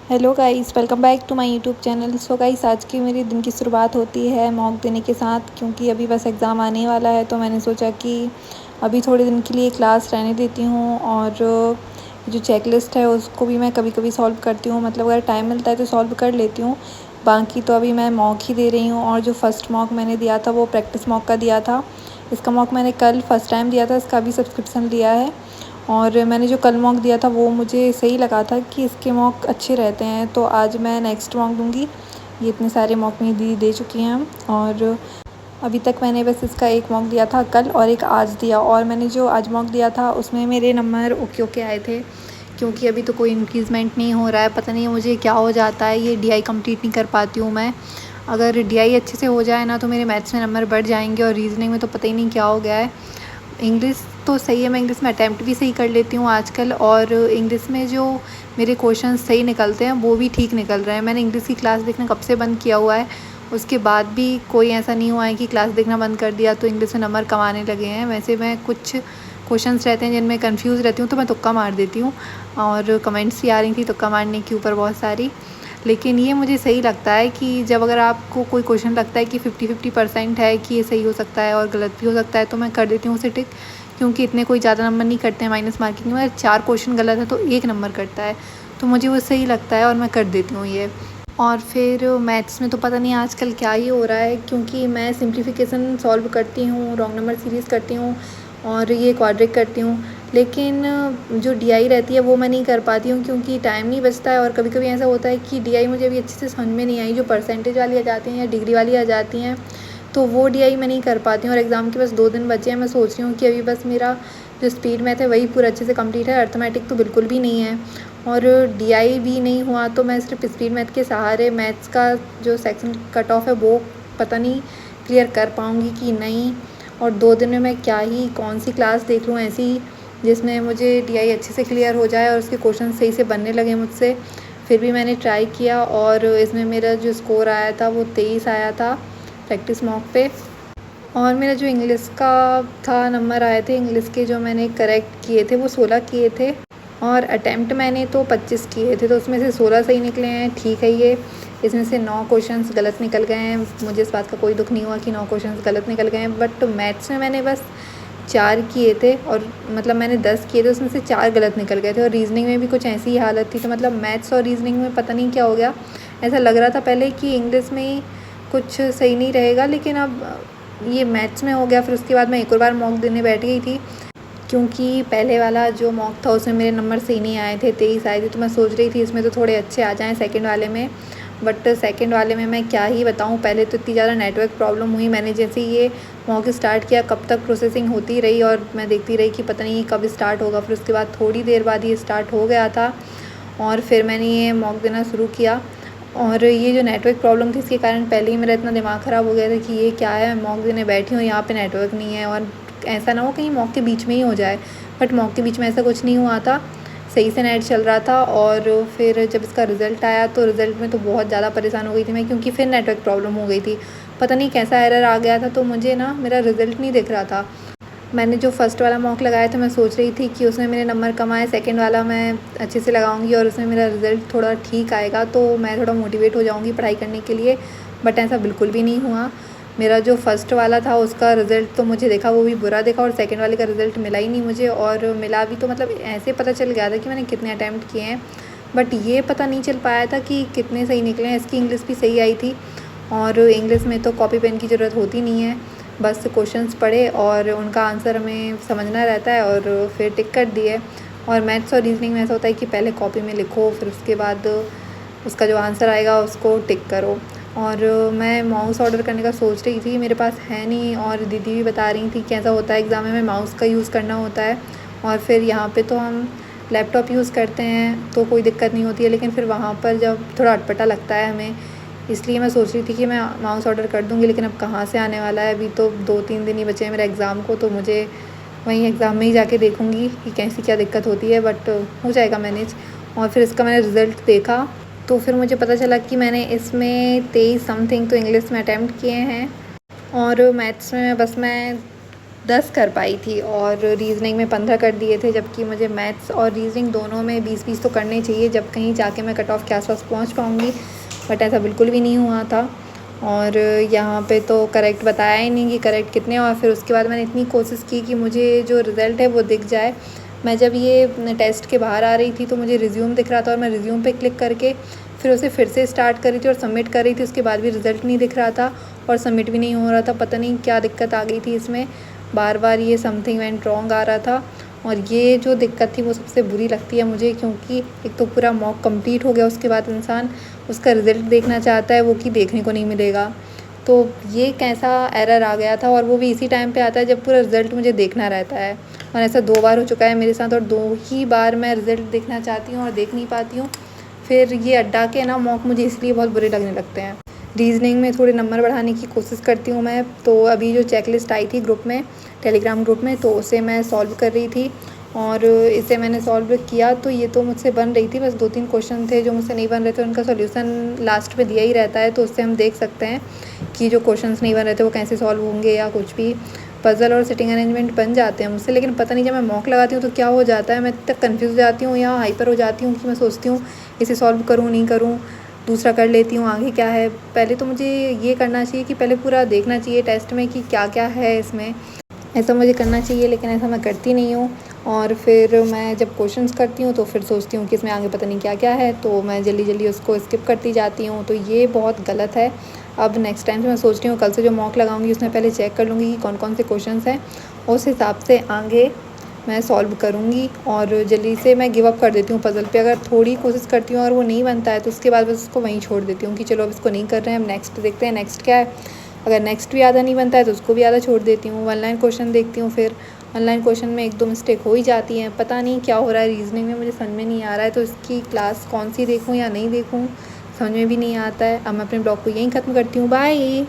Hello guys, welcome back to my YouTube channel. So guys, आज की मेरी दिन की शुरुआत होती है मॉक देने के साथ, क्योंकि अभी बस एग्ज़ाम आने वाला है। तो मैंने सोचा कि अभी थोड़े दिन के लिए क्लास रहने देती हूँ और जो चेकलिस्ट है उसको भी मैं कभी कभी सॉल्व करती हूँ। मतलब अगर टाइम मिलता है तो सॉल्व कर लेती हूँ, बाकी तो अभी मैं मॉक ही दे रही हूँ। और जो फर्स्ट मॉक मैंने दिया था वो प्रैक्टिस मॉक का दिया था। इसका मॉक मैंने कल फर्स्ट टाइम दिया था, इसका भी सब्सक्रिप्शन लिया है। और मैंने जो कल मॉक दिया था वो मुझे सही लगा था कि इसके मॉक अच्छे रहते हैं। तो आज मैं नेक्स्ट मॉक दूंगी। ये इतने सारे मॉक मेरी दीदी दे चुकी हैं और अभी तक मैंने बस इसका एक मॉक दिया था कल और एक आज दिया। और मैंने जो आज मॉक दिया था उसमें मेरे नंबर ओके ओके आए थे, क्योंकि अभी तो कोई इंक्रीज़मेंट नहीं हो रहा है। पता नहीं मुझे क्या हो जाता है, ये डीआई कंप्लीट नहीं कर पाती हूँ मैं। अगर डीआई अच्छे से हो जाए ना तो मेरे मैथ्स में नंबर बढ़ जाएंगे, और रीजनिंग में तो पता ही नहीं क्या हो गया है। इंग्लिश तो सही है, मैं इंग्लिश में अटैम्प्ट भी सही कर लेती हूँ आजकल, और इंग्लिश में जो मेरे क्वेश्चन सही निकलते हैं वो भी ठीक निकल रहे हैं। मैंने इंग्लिश की क्लास देखना कब से बंद किया हुआ है, उसके बाद भी कोई ऐसा नहीं हुआ है कि क्लास देखना बंद कर दिया तो इंग्लिश में नंबर कम आने लगे हैं। वैसे मैं कुछ क्वेश्चंस रहते हैं जिनमें कंफ्यूज रहती हूँ तो मैं तुक्का मार देती हूँ, और कमेंट्स भी आ रही थी तुक्का मारने के ऊपर बहुत सारी। लेकिन ये मुझे सही लगता है कि जब अगर आपको कोई क्वेश्चन लगता है कि 50-50% है कि ये सही हो सकता है और गलत भी हो सकता है, तो मैं कर देती हूँ उसे टिक। क्योंकि इतने कोई ज़्यादा नंबर नहीं कटते हैं माइनस मार्किंग में। 4 क्वेश्चन गलत है तो 1 नंबर कटता है, तो मुझे वो सही लगता है और मैं कर देती हूँ ये। और फिर मैथ्स में तो पता नहीं आजकल क्या ही हो रहा है, क्योंकि मैं सिंप्लीफिकेशन सॉल्व करती हूँ, रॉन्ग नंबर सीरीज़ करती हूँ और ये क्वाड्रिक करती हूँ। लेकिन जो डीआई रहती है वो मैं नहीं कर पाती हूँ, क्योंकि टाइम नहीं बचता है। और कभी कभी ऐसा होता है कि डीआई मुझे अभी अच्छे से समझ में नहीं आई, जो परसेंटेज वाली आ जाती हैं या डिग्री वाली आ जाती हैं, तो वो डीआई मैं नहीं कर पाती हूँ। और एग्ज़ाम के बस 2 दिन बचे हैं। मैं सोच रही हूँ कि अभी बस मेरा जो स्पीड मैथ है वही पूरा अच्छे से कंप्लीट है, अर्थमेटिक तो बिल्कुल भी नहीं है और डीआई भी नहीं हुआ, तो मैं सिर्फ स्पीड मैथ के सहारे मैथ्स का जो सेक्शन कट ऑफ है वो पता नहीं क्लियर कर पाऊँगी कि नहीं। और 2 दिन में मैं क्या ही कौन सी क्लास देख लूँ ऐसी जिसमें मुझे डीआई अच्छे से क्लियर हो जाए और उसके क्वेश्चन सही से बनने लगे मुझसे। फिर भी मैंने ट्राई किया और इसमें मेरा जो स्कोर आया था वो 23 आया था प्रैक्टिस मॉक पे। और मेरा जो इंग्लिश का था नंबर आए थे, इंग्लिश के जो मैंने करेक्ट किए थे वो 16 किए थे, और अटैम्प्ट मैंने तो 25 किए थे, तो उसमें से 16 सही निकले हैं। ठीक है, ये इसमें से 9 क्वेश्चंस गलत निकल गए हैं। मुझे इस बात का कोई दुख नहीं हुआ कि 9 क्वेश्चंस गलत निकल गए हैं, बट मैथ्स में मैंने बस 4 किए थे, और मतलब मैंने 10 किए थे, उसमें से 4 गलत निकल गए थे। और रीजनिंग में भी कुछ ऐसी ही हालत थी। तो मतलब मैथ्स और रीजनिंग में पता नहीं क्या हो गया। ऐसा लग रहा था पहले कि इंग्लिश में ही कुछ सही नहीं रहेगा, लेकिन अब ये मैथ्स में हो गया। फिर उसके बाद मैं एक और बार मॉक देने बैठ गई थी, क्योंकि पहले वाला जो मॉक था उसमें मेरे नंबर सही नहीं आए थे, 23 आए थे। तो मैं सोच रही थी इसमें तो थोड़े अच्छे आ जाएँ सेकंड वाले में, बट सेकंड वाले में मैं क्या ही बताऊँ। पहले तो इतनी ज़्यादा नेटवर्क प्रॉब्लम हुई, मैंने जैसे ये मॉक स्टार्ट किया कब तक प्रोसेसिंग होती रही और मैं देखती रही कि पता नहीं कब स्टार्ट होगा। फिर उसके बाद थोड़ी देर बाद ये स्टार्ट हो गया था, और फिर मैंने ये मॉक देना शुरू किया। और ये जो नेटवर्क प्रॉब्लम थी इसके कारण पहले ही मेरा इतना दिमाग ख़राब हो गया था कि ये क्या है, मॉक देने बैठी हूँ यहाँ पे नेटवर्क नहीं है, और ऐसा ना हो कहीं मॉक के बीच में ही हो जाए। बट मॉक के बीच में ऐसा कुछ नहीं हुआ था, सही से नेट चल रहा था। और फिर जब इसका रिज़ल्ट आया तो रिज़ल्ट में तो बहुत ज़्यादा परेशान हो गई थी मैं, क्योंकि फिर नेटवर्क प्रॉब्लम हो गई थी। पता नहीं कैसा एरर आ गया था, तो मुझे ना मेरा रिज़ल्ट नहीं दिख रहा था। मैंने जो फ़र्स्ट वाला मॉक लगाया था मैं सोच रही थी कि उसमें मेरे नंबर कम आए, सेकंड वाला मैं अच्छे से लगाऊंगी और उसमें मेरा रिज़ल्ट थोड़ा ठीक आएगा तो मैं थोड़ा मोटिवेट हो जाऊंगी पढ़ाई करने के लिए। बट ऐसा बिल्कुल भी नहीं हुआ। मेरा जो फ़र्स्ट वाला था उसका रिज़ल्ट तो मुझे देखा वो भी बुरा देखा, और सेकंड वाले का रिज़ल्ट मिला ही नहीं मुझे। और मिला भी तो मतलब ऐसे पता चल गया था कि मैंने कितने अटैम्प्ट किए हैं, बट ये पता नहीं चल पाया था कि कितने सही निकले हैं। इसकी इंग्लिश भी सही आई थी, और इंग्लिश में तो कॉपी पेन की ज़रूरत होती नहीं है, बस क्वेश्चंस पढ़े और उनका आंसर हमें समझना रहता है और फिर टिक कर दिए। और मैथ्स और रीजनिंग में ऐसा होता है कि पहले कॉपी में लिखो, फिर उसके बाद उसका जो आंसर आएगा उसको टिक करो। और मैं माउस ऑर्डर करने का सोच रही थी, मेरे पास है नहीं, और दीदी भी बता रही थी कि ऐसा होता है एग्ज़ाम में माउस का यूज़ करना होता है। और फिर यहाँ पे तो हम लैपटॉप यूज़ करते हैं तो कोई दिक्कत नहीं होती है, लेकिन फिर वहाँ पर जब थोड़ा अटपटा लगता है हमें, इसलिए मैं सोच रही थी कि मैं माउस ऑर्डर कर दूँगी। लेकिन अब कहाँ से आने वाला है, अभी तो 2-3 दिन ही बचे हैं मेरे एग्ज़ाम को, तो मुझे वहीं एग्ज़ाम में ही जाके देखूँगी कि कैसी क्या दिक्कत होती है, बट हो जाएगा मैनेज। और फिर इसका मैंने रिज़ल्ट देखा तो फिर मुझे पता चला कि मैंने इसमें 23 समथिंग तो इंग्लिश में अटैम्प्ट किए हैं, और मैथ्स में बस मैं 10 कर पाई थी और रीज़निंग में 15 कर दिए थे, जबकि मुझे मैथ्स और रीज़निंग दोनों में 20-20 तो करने चाहिए जब कहीं जाके मैं कट ऑफ के आसपास पहुंच पाऊंगी, बट ऐसा बिल्कुल भी नहीं हुआ था। और यहाँ पे तो करेक्ट बताया ही नहीं कि करेक्ट कितने, और फिर उसके बाद मैंने इतनी कोशिश की कि मुझे जो रिज़ल्ट है वो दिख जाए। मैं जब ये टेस्ट के बाहर आ रही थी तो मुझे रिज्यूम दिख रहा था और मैं रिज्यूम पे क्लिक करके फिर उसे फिर से स्टार्ट कर रही थी और सबमिट कर रही थी, उसके बाद भी रिज़ल्ट नहीं दिख रहा था और सबमिट भी नहीं हो रहा था। पता नहीं क्या दिक्कत आ गई थी इसमें, बार बार ये समथिंग वेंट रॉन्ग आ रहा था। और ये जो दिक्कत थी वो सबसे बुरी लगती है मुझे, क्योंकि एक तो पूरा मॉक कंप्लीट हो गया, उसके बाद इंसान उसका रिज़ल्ट देखना चाहता है, वो कि देखने को नहीं मिलेगा। तो ये कैसा एरर आ गया था, और वो भी इसी टाइम पे आता है जब पूरा रिज़ल्ट मुझे देखना रहता है। और ऐसा 2 बार हो चुका है मेरे साथ, और 2 ही बार मैं रिज़ल्ट देखना चाहती हूँ और देख नहीं पाती हूँ। फिर ये अड्डा के ना मॉक मुझे इसलिए बहुत बुरे लगने लगते हैं। रीज़निंग में थोड़े नंबर बढ़ाने की कोशिश करती हूँ मैं, तो अभी जो चेकलिस्ट आई थी ग्रुप में, टेलीग्राम ग्रुप में, तो उसे मैं सॉल्व कर रही थी और इसे मैंने सॉल्व किया तो ये तो मुझसे बन रही थी। बस 2-3 क्वेश्चन थे जो मुझसे नहीं बन रहे थे, उनका सॉल्यूशन लास्ट में दिया ही रहता है, तो उससे हम देख सकते हैं कि जो क्वेश्चंस नहीं बन रहे थे वो कैसे सॉल्व होंगे, या कुछ भी पज़ल और सिटिंग अरेंजमेंट बन जाते हैं मुझसे। लेकिन पता नहीं जब मैं मॉक लगाती हूँ तो क्या हो जाता है, मैं तक कन्फ्यूज़ हो जाती हूँ या हाइपर हो जाती हूँ कि मैं सोचती हूँ इसे सॉल्व करूँ नहीं करूँ, दूसरा कर लेती हूँ, आगे क्या है। पहले तो मुझे ये करना चाहिए कि पहले पूरा देखना चाहिए टेस्ट में कि क्या क्या है इसमें, ऐसा मुझे करना चाहिए, लेकिन ऐसा मैं करती नहीं हूँ। और फिर मैं जब क्वेश्चंस करती हूँ तो फिर सोचती हूँ कि इसमें आगे पता नहीं क्या क्या है, तो मैं जल्दी जल्दी उसको स्किप करती जाती हूँ, तो ये बहुत गलत है। अब नेक्स्ट टाइम से मैं सोच रही हूँ कल से जो मॉक लगाऊंगी उसमें पहले चेक कर लूँगी कि कौन कौन से क्वेश्चंस हैं, उस हिसाब से आगे मैं सॉल्व करूँगी। और जल्दी से मैं गिव अप कर देती हूँ पज़ल पे, अगर थोड़ी कोशिश करती हूँ और वो नहीं बनता है तो उसके बाद बस उसको वहीं छोड़ देती हूँ कि चलो अब इसको नहीं कर रहे हैं, अब नेक्स्ट देखते हैं नेक्स्ट क्या है। अगर नेक्स्ट भी आधा नहीं बनता है तो उसको भी आधा छोड़ देती हूँ। ऑनलाइन क्वेश्चन देखती हूँ, फिर ऑनलाइन क्वेश्चन में 1-2 मिस्टेक हो ही जाती हैं। पता नहीं क्या हो रहा है रीज़निंग में, मुझे समझ में नहीं आ रहा है, तो इसकी क्लास कौन सी देखूँ या नहीं देखूँ समझ में भी नहीं आता है। अब मैं अपने ब्लॉग को यहीं ख़त्म करती हूँ, बाय।